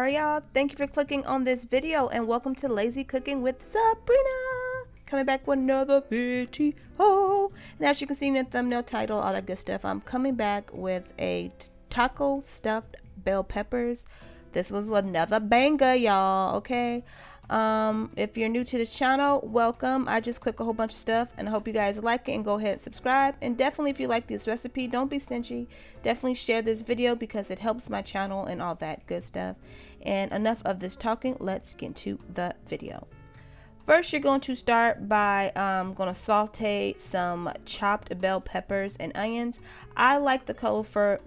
Alright y'all, thank you for clicking on this video and welcome to Lazy Cooking with Sabrina. Coming back with another video. And as you can see in the thumbnail title, all that good stuff, I'm coming back with a taco stuffed bell peppers. This was another banger, y'all, okay? If you're new to this channel, welcome. I just cook a whole bunch of stuff and I hope you guys like it, and go ahead and subscribe. And definitely, if you like this recipe, don't be stingy, definitely share this video because it helps my channel and all that good stuff. And enough of this talking, let's get into the video. First, you're going to start by going to saute some chopped bell peppers and onions. I like the colorful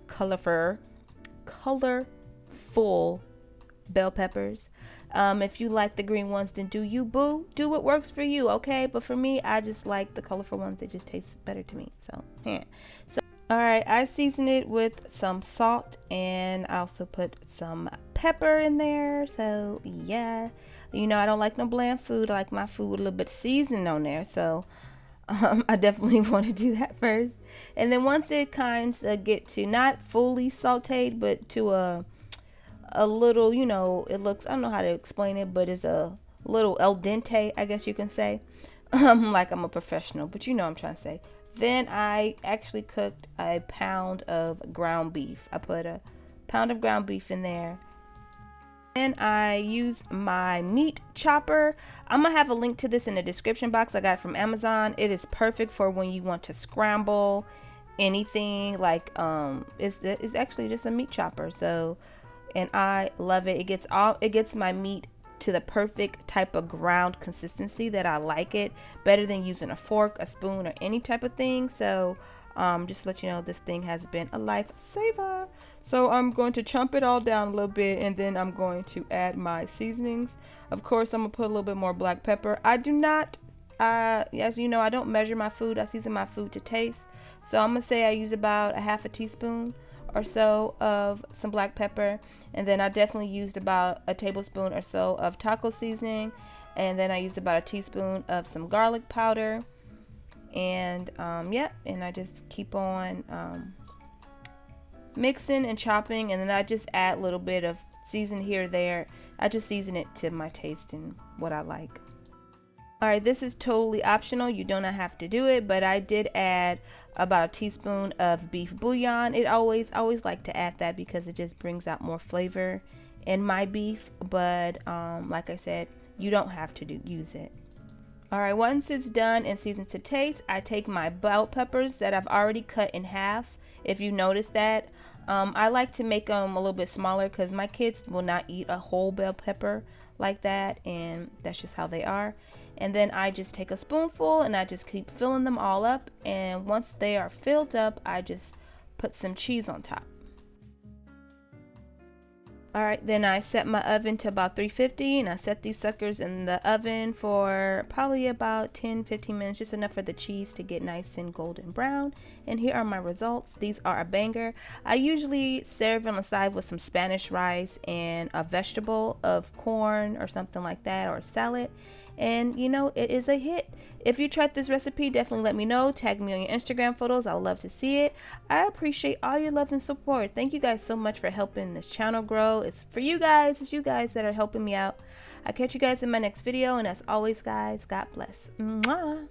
bell peppers. If you like the green ones, then do you, boo. Do what works for you, okay? But for me, I just like the colorful ones. They just taste better to me. So, yeah. So, all right, I season it with some salt, and I also put some pepper in there. So, yeah. You know, I don't like no bland food. I like my food with a little bit of seasoning on there. So, I definitely want to do that first. And then once it kind of get to not fully sauteed, but to a little, you know, it looks, I don't know how to explain it, but it's a little al dente, I guess you can say. Like I'm a professional, but you know what I'm trying to say. Then I actually cooked a pound of ground beef. I put a pound of ground beef in there. And I use my meat chopper. I'm gonna have a link to this in the description box. I got it from Amazon. It is perfect for when you want to scramble anything. Like it's actually just a meat chopper. So, and I love it. It gets my meat to the perfect type of ground consistency that I like it, better than using a fork, a spoon, or any type of thing. So just to let you know, this thing has been a lifesaver. So I'm going to chomp it all down a little bit, and then I'm going to add my seasonings. Of course, I'm gonna put a little bit more black pepper. I do not, as you know, I don't measure my food. I season my food to taste. So I'm gonna say I use about a half a teaspoon or so of some black pepper, and then I definitely used about a tablespoon or so of taco seasoning, and then I used about a teaspoon of some garlic powder, and yeah, and I just keep on mixing and chopping, and then I just add a little bit of season here or there. I just season it to my taste and what I like. Alright, this is totally optional. You do not have to do it, but I did add about a teaspoon of beef bouillon. I always like to add that because it just brings out more flavor in my beef. But like I said, you don't have to use it. Alright, once it's done and seasoned to taste, I take my bell peppers that I've already cut in half. If you notice that, I like to make them a little bit smaller because my kids will not eat a whole bell pepper like that, and that's just how they are. And then I just take a spoonful and I just keep filling them all up, and once they are filled up, I just put some cheese on top. Alright, then I set my oven to about 350, and I set these suckers in the oven for probably about 10-15 minutes, just enough for the cheese to get nice and golden brown. And here are my results. These are a banger. I usually serve on the side with some Spanish rice and a vegetable of corn or something like that, or a salad. And you know, it is a hit. If you tried this recipe, definitely let me know. Tag me on your Instagram photos. I would love to see it. I appreciate all your love and support. Thank you guys so much for helping this channel grow. It's for you guys. It's you guys that are helping me out. I'll catch you guys in my next video. And as always, guys, God bless. Mwah.